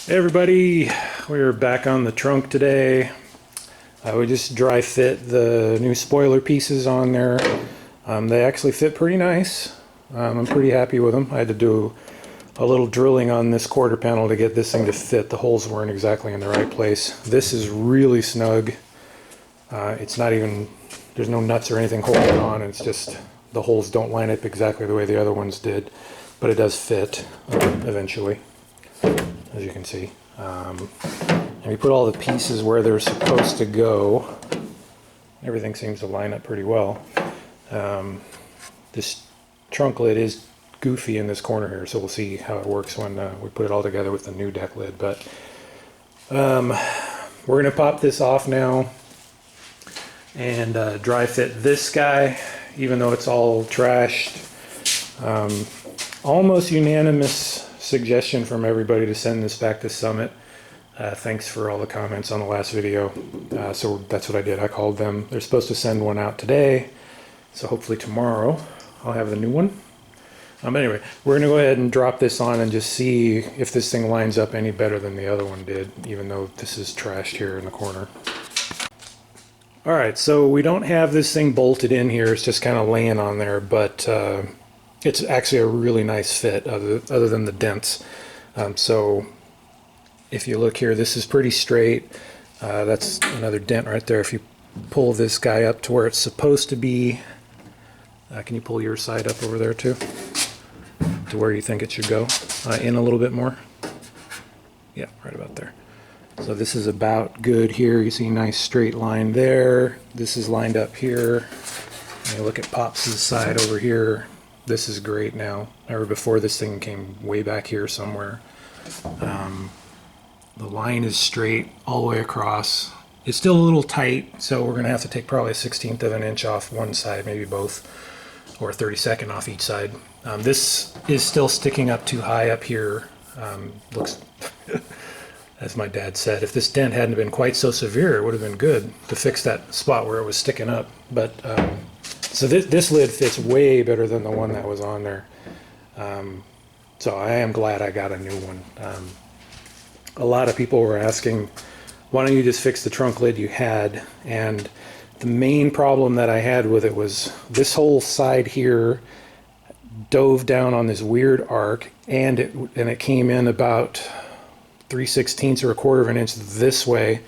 Hey everybody, we're back on the trunk today. We just dry fit the new spoiler pieces on there. They actually fit pretty nice. I'm pretty happy with them. I had to do a little drilling on this quarter panel to get this thing to fit. The holes weren't exactly in the right place. This is really snug. It's not even, there's no nuts or anything holding it on. It's just the holes don't line up exactly the way the other ones did, but it does fit eventually, as you can see. And we put all the pieces where they're supposed to go. Everything seems to line up pretty well. This trunk lid is goofy in this corner here, so we'll see how it works when we put it all together with the new deck lid. But we're going to pop this off now and dry fit this guy, even though it's all trashed. Almost unanimous suggestion from everybody to send this back to Summit. Thanks for all the comments on the last video. So that's what I did. I called them. They're supposed to send one out today, so hopefully tomorrow I'll have the new one. Anyway, we're going to go ahead and drop this on and just see if this thing lines up any better than the other one did, even though this is trashed here in the corner. Alright, so we don't have this thing bolted in here. It's just kind of laying on there, but it's actually a really nice fit other than the dents. So if you look here, this is pretty straight. That's another dent right there. If you pull this guy up to where it's supposed to be, can you pull your side up over there too? To where you think it should go? In a little bit more? Yeah, right about there. So this is about good here. You see a nice straight line there. This is lined up here. And you look at Pops' side over here. This is great now. Or before, this thing came way back here somewhere. The line is straight all the way across. It's still a little tight, so we're going to have to take probably a 1/16 of an inch off one side, maybe both, or a 32nd off each side. This is still sticking up too high up here. Looks, as my dad said, if this dent hadn't been quite so severe, it would have been good to fix that spot where it was sticking up. But so this lid fits way better than the one that was on there. So I am glad I got a new one. A lot of people were asking, why don't you just fix the trunk lid you had? And the main problem that I had with it was this whole side here dove down on this weird arc, and it came in about 3/16 or a quarter of an inch this way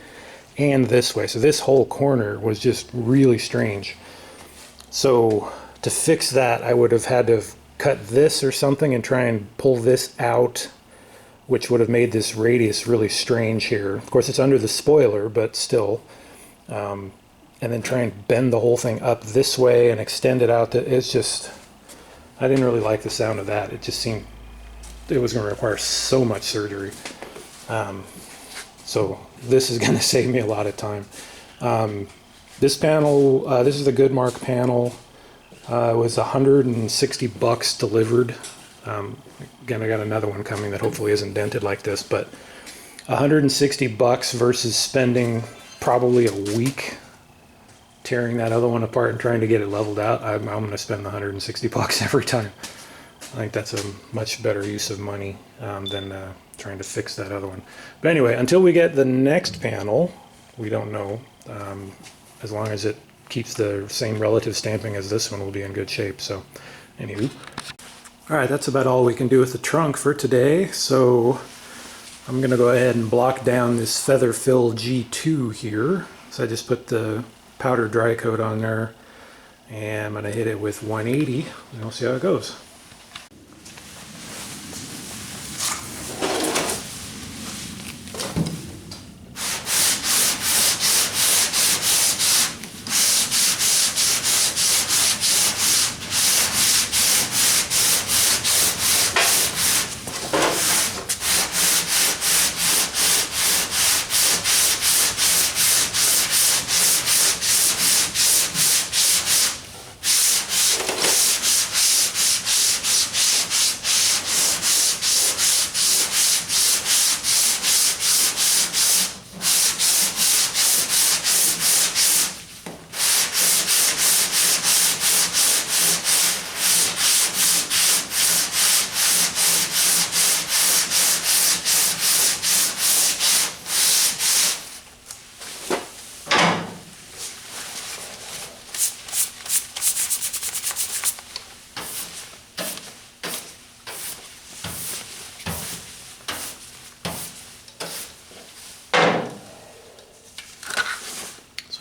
and this way. So this whole corner was just really strange. So to fix that, I would have had to cut this or something and try and pull this out, which would have made this radius really strange here. Of course, it's under the spoiler, but still. And then try and bend the whole thing up this way and extend it out. It's just, I didn't really like the sound of that. It just seemed it was going to require so much surgery. So this is going to save me a lot of time. This panel, this is the Goodmark panel. It was $160 delivered. Again, I got another one coming that hopefully isn't dented like this, but $160 versus spending probably a week tearing that other one apart and trying to get it leveled out. I'm going to spend the $160 every time. I think that's a much better use of money than trying to fix that other one. But anyway, until we get the next panel, we don't know. As long as it keeps the same relative stamping as this one, we'll be in good shape. So, anywho. Alright, that's about all we can do with the trunk for today. So, I'm going to go ahead and block down this Feather Fill G2 here. So I just put the powder dry coat on there, and I'm going to hit it with 180, and we'll see how it goes.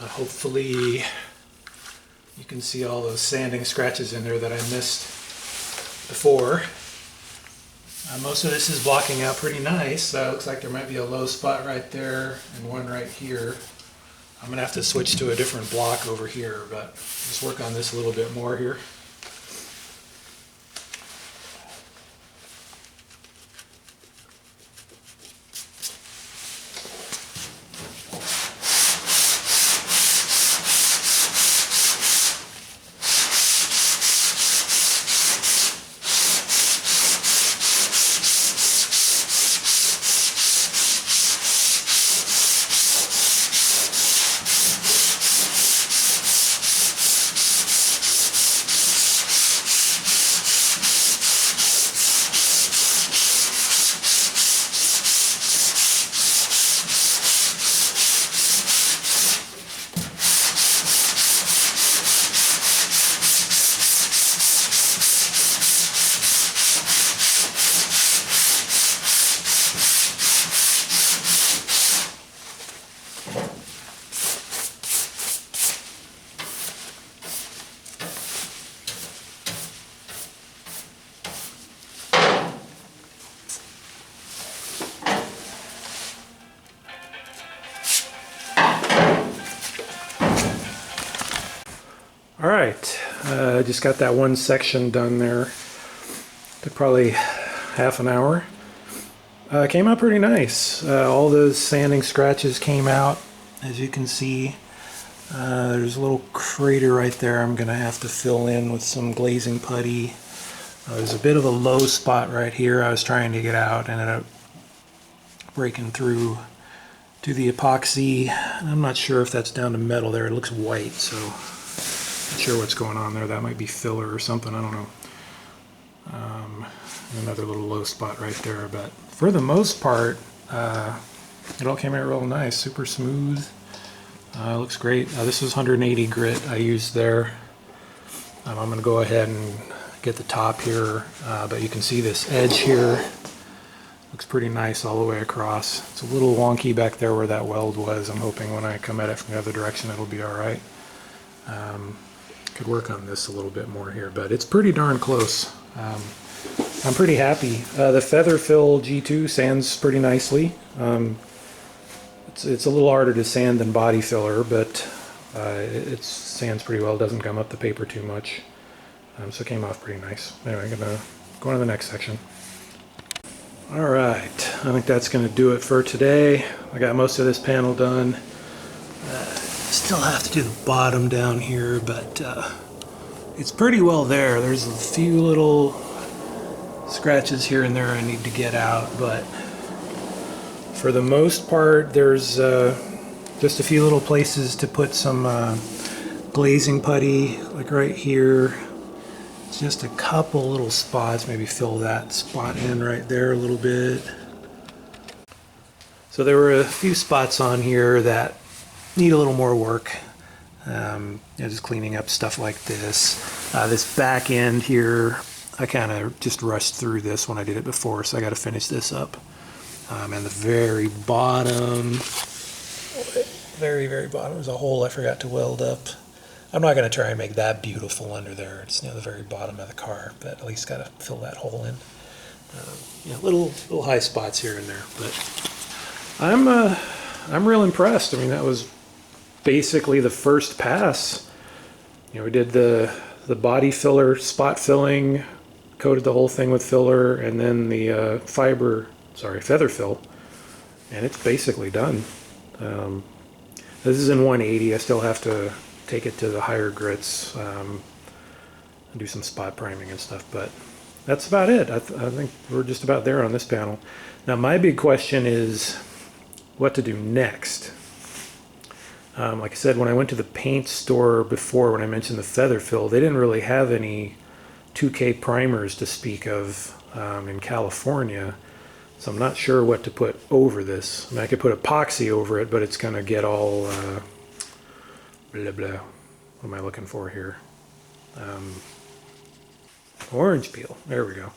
Hopefully you can see all those sanding scratches in there that I missed before. Most of this is blocking out pretty nice. Looks like there might be a low spot right there and one right here. I'm gonna have to switch to a different block over here, but just work on this a little bit more here. All right, just got that one section done there. Took probably half an hour. Came out pretty nice. All the sanding scratches came out, as you can see. There's a little crater right there I'm gonna have to fill in with some glazing putty. There's a bit of a low spot right here I was trying to get out, ended up breaking through to the epoxy. I'm not sure if that's down to metal there. It looks white, so not sure what's going on there. That might be filler or something, I don't know. Another little low spot right there, but for the most part, it all came out real nice, super smooth. Looks great. This is 180 grit I used there. I'm going to go ahead and get the top here, but you can see this edge here. Looks pretty nice all the way across. It's a little wonky back there where that weld was. I'm hoping when I come at it from the other direction it'll be all right. Could work on this a little bit more here, but it's pretty darn close. I'm pretty happy. The feather fill G2 sands pretty nicely. It's a little harder to sand than body filler, but it sands pretty well. It doesn't gum up the paper too much. So it came off pretty nice. Anyway, I'm gonna go on to the next section. All right, I think that's gonna do it for today. I got most of this panel done. Still have to do the bottom down here, but it's pretty well there. There's a few little scratches here and there I need to get out, but for the most part there's just a few little places to put some glazing putty, like right here. It's just a couple little spots, maybe fill that spot in right there a little bit. So there were a few spots on here that need a little more work. Just cleaning up stuff like this. This back end here, I kind of just rushed through this when I did it before, so I got to finish this up. And the very bottom, very bottom, there's a hole I forgot to weld up. I'm not going to try and make that beautiful under there. It's near the very bottom of the car, but at least got to fill that hole in. Little high spots here and there, but I'm real impressed. I mean, that was basically the first pass. We did the body filler, spot filling, coated the whole thing with filler, and then the feather fill, and it's basically done. This is in 180. I still have to take it to the higher grits and do some spot priming and stuff, but that's about it. I think we're just about there on this panel. Now my big question is what to do next. Like I said, when I went to the paint store before, when I mentioned the feather fill, they didn't really have any 2K primers to speak of in California, so I'm not sure what to put over this. I mean, I could put epoxy over it, but it's going to get all blah blah. What am I looking for here? Orange peel. There we go.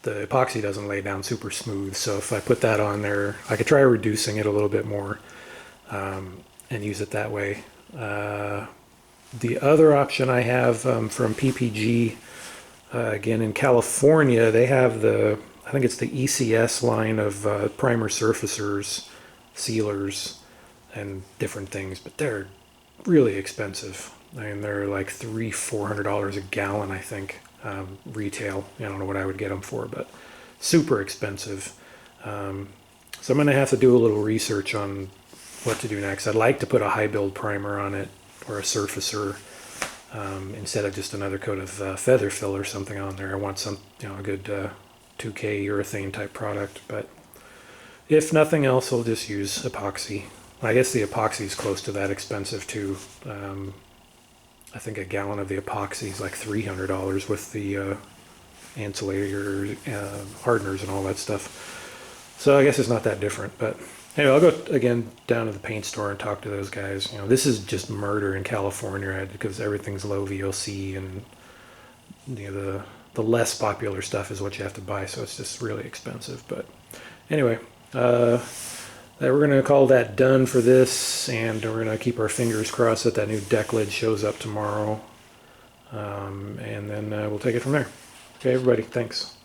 The epoxy doesn't lay down super smooth, so if I put that on there, I could try reducing it a little bit more. and use it that way. The other option I have from PPG, again in California, they have I think it's the ECS line of primer surfacers, sealers, and different things, but they're really expensive. I mean, they're like $400 a gallon, I think, retail. I don't know what I would get them for, but super expensive. So I'm going to have to do a little research on what to do next. I'd like to put a high build primer on it, or a surfacer, instead of just another coat of feather fill or something on there. I want some, a good 2K urethane type product, but if nothing else, I'll just use epoxy. I guess the epoxy is close to that expensive too. I think a gallon of the epoxy is like $300 with the insulator, hardeners and all that stuff. So I guess it's not that different, but anyway, I'll go again down to the paint store and talk to those guys. This is just murder in California because everything's low VOC, and the less popular stuff is what you have to buy, so it's just really expensive. But anyway, we're going to call that done for this, and we're going to keep our fingers crossed that new deck lid shows up tomorrow, and then we'll take it from there. Okay, everybody, thanks.